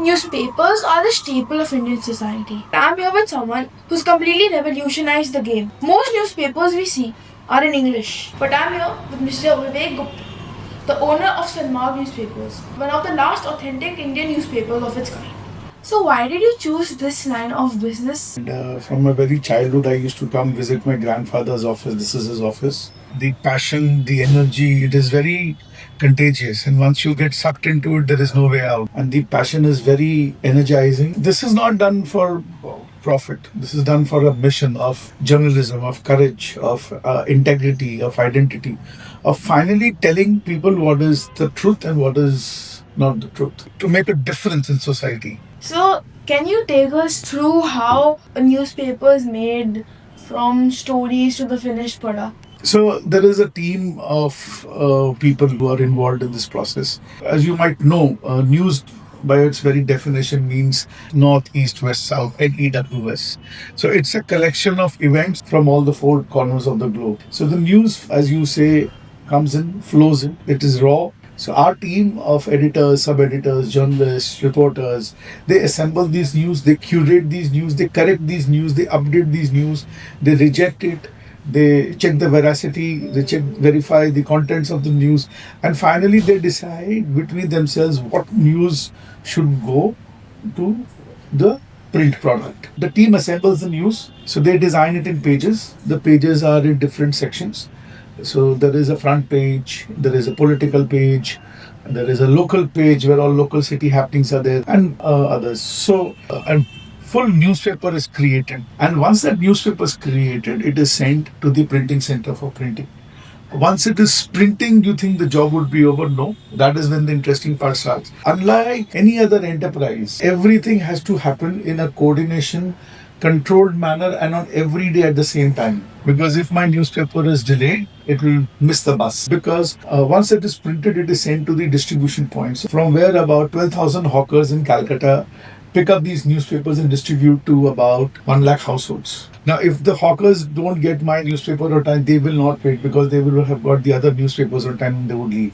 Newspapers are the staple of Indian society. I'm here with someone who's completely revolutionized the game. Most newspapers we see are in English, but I'm here with Mr. Vivek Gupta, the owner of Sanmarg newspapers, one of the last authentic Indian newspapers of its kind. So why did you choose this line of business? From my very childhood, I used to come visit my grandfather's office. This is his office. The passion, the energy, it is very contagious. And once you get sucked into it, there is no way out. And the passion is very energizing. This is not done for profit. This is done for a mission of journalism, of courage, of integrity, of identity, of finally telling people what is the truth and what is not the truth, to make a difference in society. So, can you take us through how a newspaper is made from stories to the finished product? So there is a team of people who are involved in this process. As you might know, news by its very definition means north, east, west, south, and EWS. So it's a collection of events from all the four corners of the globe. So the news, as you say, comes in, flows in. It is raw. So our team of editors, sub-editors, journalists, reporters, they assemble these news, they curate these news, they correct these news, they update these news, they reject it, they check the veracity, they verify the contents of the news, and finally they decide between themselves what news should go to the print product. The team assembles the news, so they design it in pages. The pages are in different sections. So there is a front page, there is a political page, there is a local page where all local city happenings are there, and others. So and full newspaper is created, and once that newspaper is created, it is sent to the printing center for printing. Once it is printing, you think the job would be over? No, that is when the interesting part starts. Unlike any other enterprise, everything has to happen in a coordination, controlled manner, and not every day at the same time. Because if my newspaper is delayed, it will miss the bus. Because once it is printed, it is sent to the distribution points, from where about 12,000 hawkers in Calcutta pick up these newspapers and distribute to about 1 lakh households. Now, if the hawkers don't get my newspaper on time, they will not wait, because they will have got the other newspapers on time and they would leave.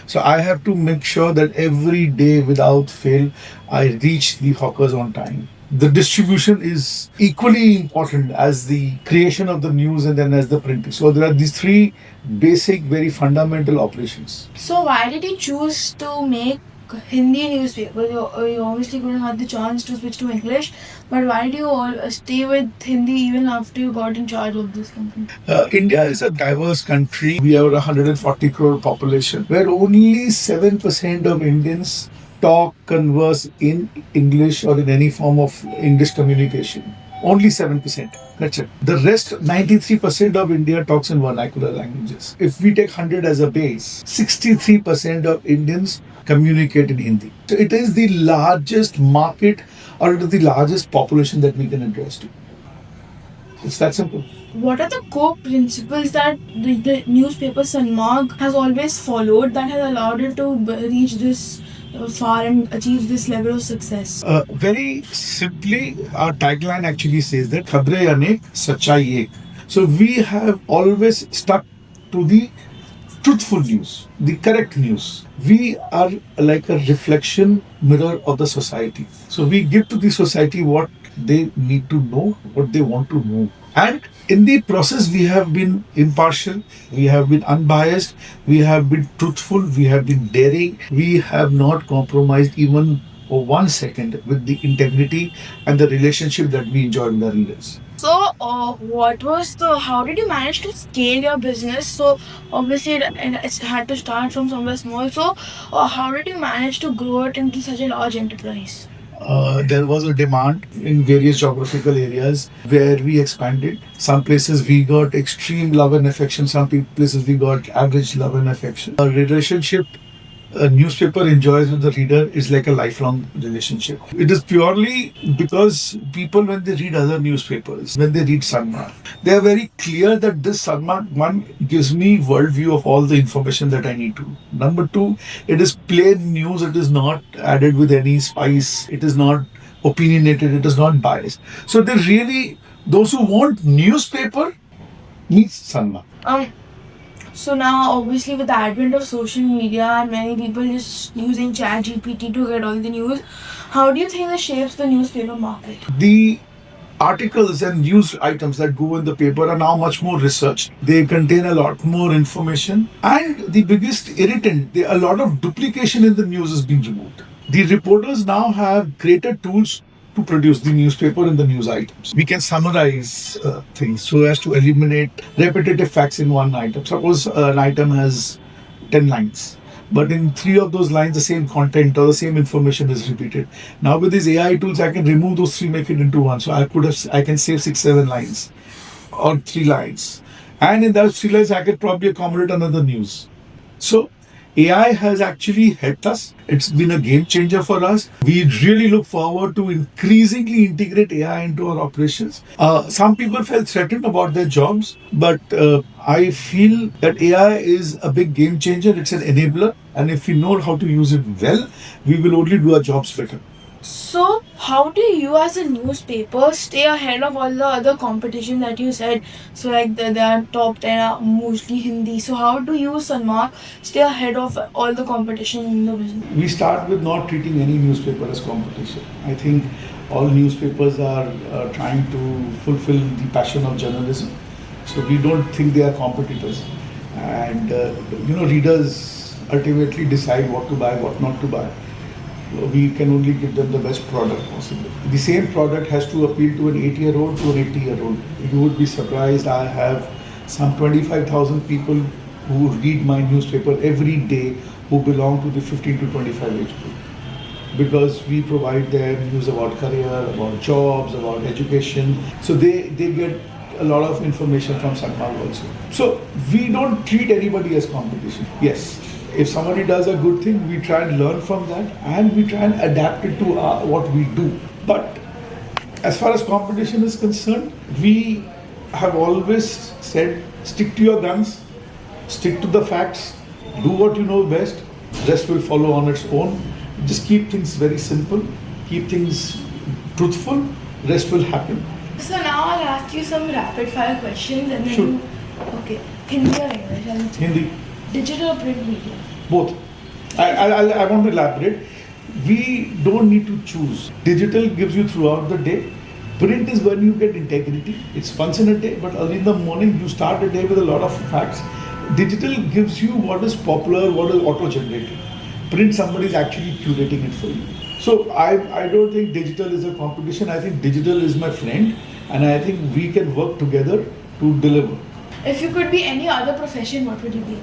So I have to make sure that every day without fail, I reach the hawkers on time. The distribution is equally important as the creation of the news and then as the printing. So there are these three basic, very fundamental operations. So, why did you choose to make Hindi newspaper? You obviously couldn't have the chance to switch to English, but why did you all stay with Hindi even after you got in charge of this company? India is a diverse country. We have a 140 crore population, where only 7% of Indians talk, converse in English or in any form of English communication. Only 7%. That's it. The rest, 93% of India talks in vernacular languages. If we take 100 as a base, 63% of Indians communicate in Hindi. So it is the largest market, or it is the largest population that we can address to. It's that simple. What are the core principles that the newspaper Sanmarg has always followed that has allowed it to reach this far and achieve this level of success? Very simply, our tagline actually says that "Khabre anek, sachai ek." So we have always stuck to the truthful news, the correct news. We are like a reflection mirror of the society. So we give to the society what they need to know, what they want to know. And in the process, we have been impartial, we have been unbiased, we have been truthful, we have been daring, we have not compromised even for 1 second with the integrity and the relationship that we enjoy with our readers. So, how did you manage to scale your business? So, obviously, it had to start from somewhere small. So, how did you manage to grow it into such a large enterprise? There was a demand in various geographical areas where we expanded. Some places we got extreme love and affection, some places we got average love and affection. A relationship a newspaper enjoys with the reader is like a lifelong relationship. It is purely because people, when they read other newspapers, when they read Sanmarg, they are very clear that this Sanmarg, one, gives me worldview of all the information that I need to. Number two, it is plain news. It is not added with any spice. It is not opinionated. It is not biased. So they really, those who want newspaper needs Sanmarg. So now, obviously, with the advent of social media and many people just using ChatGPT to get all the news, How do you think this shapes the newspaper market? The articles and news items that go in the paper are now much more researched. They contain a lot more information. And the biggest irritant, a lot of duplication in the news is being removed. The reporters now have greater tools to produce the newspaper and the news items. We can summarize things so as to eliminate repetitive facts in one item. Suppose an item has 10 lines, but in 3 of those lines, the same content or the same information is repeated. Now with these AI tools, I can remove those 3, make it into one. So I can save 6, 7 lines or 3 lines. And in those 3 lines, I could probably accommodate another news. So AI has actually helped us. It's been a game changer for us. We really look forward to increasingly integrate AI into our operations. Some people felt threatened about their jobs, but I feel that AI is a big game changer. It's an enabler. And if we know how to use it well, we will only do our jobs better. So, how do you as a newspaper stay ahead of all the other competition that you said? So, like the top 10 are mostly Hindi. So, how do you, Sanmarg, stay ahead of all the competition in the business? We start with not treating any newspaper as competition. I think all newspapers are trying to fulfill the passion of journalism. So we don't think they are competitors. And, readers ultimately decide what to buy, what not to buy. We can only give them the best product possible. The same product has to appeal to an 8-year-old to an 80-year-old. You would be surprised. I have some 25,000 people who read my newspaper every day who belong to the 15 to 25 age group. Because we provide them news about career, about jobs, about education. So they get a lot of information from Sanmarg also. So we don't treat anybody as competition. Yes, if somebody does a good thing, we try and learn from that and we try and adapt it to what we do. But as far as competition is concerned, we have always said, stick to your guns, stick to the facts, do what you know best, rest will follow on its own. Just keep things very simple, keep things truthful, rest will happen. So now I'll ask you some rapid fire questions and then Sure. Okay. Hindi or English? Hindi. Digital or print media? Both. I want to elaborate. We don't need to choose. Digital gives you throughout the day. Print is when you get integrity. It's once in a day, but early in the morning you start a day with a lot of facts. Digital gives you what is popular, what is auto-generated. Print, somebody is actually curating it for you. So I don't think digital is a competition. I think digital is my friend, and I think we can work together to deliver. If you could be any other profession, what would you be?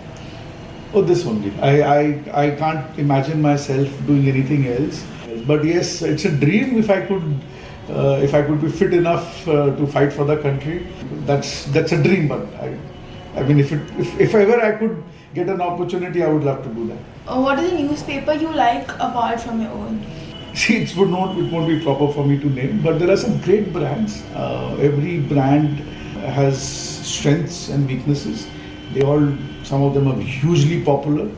Oh, this only. I can't imagine myself doing anything else. But yes, it's a dream. If I could be fit enough to fight for the country, that's a dream. But I mean, if ever I could get an opportunity, I would love to do that. What is a newspaper you like apart from your own? See, it won't be proper for me to name, but there are some great brands. Every brand has strengths and weaknesses. Some of them are hugely popular.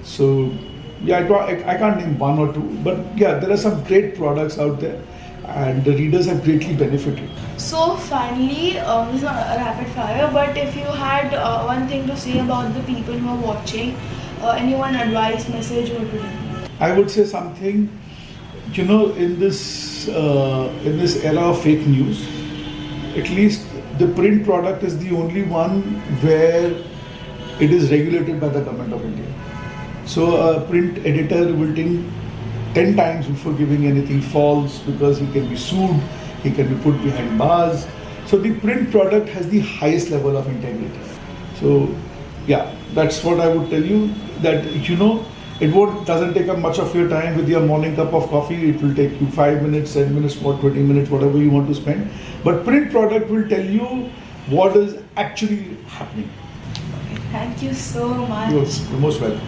So, yeah, I can't name one or two, but yeah, there are some great products out there, and the readers have greatly benefited. So finally, this is not a rapid fire, but if you had one thing to say about the people who are watching, any one advice, message, what would it be? I would say something. In this era of fake news, at least the print product is the only one where it is regulated by the government of India. So a print editor will think 10 times before giving anything false because he can be sued, he can be put behind bars. So the print product has the highest level of integrity. So yeah, that's what I would tell you, that it doesn't take up much of your time with your morning cup of coffee. It will take you 5 minutes, 10 minutes, 20 minutes, whatever you want to spend. But print product will tell you what is actually happening. Thank you so much. You're most welcome.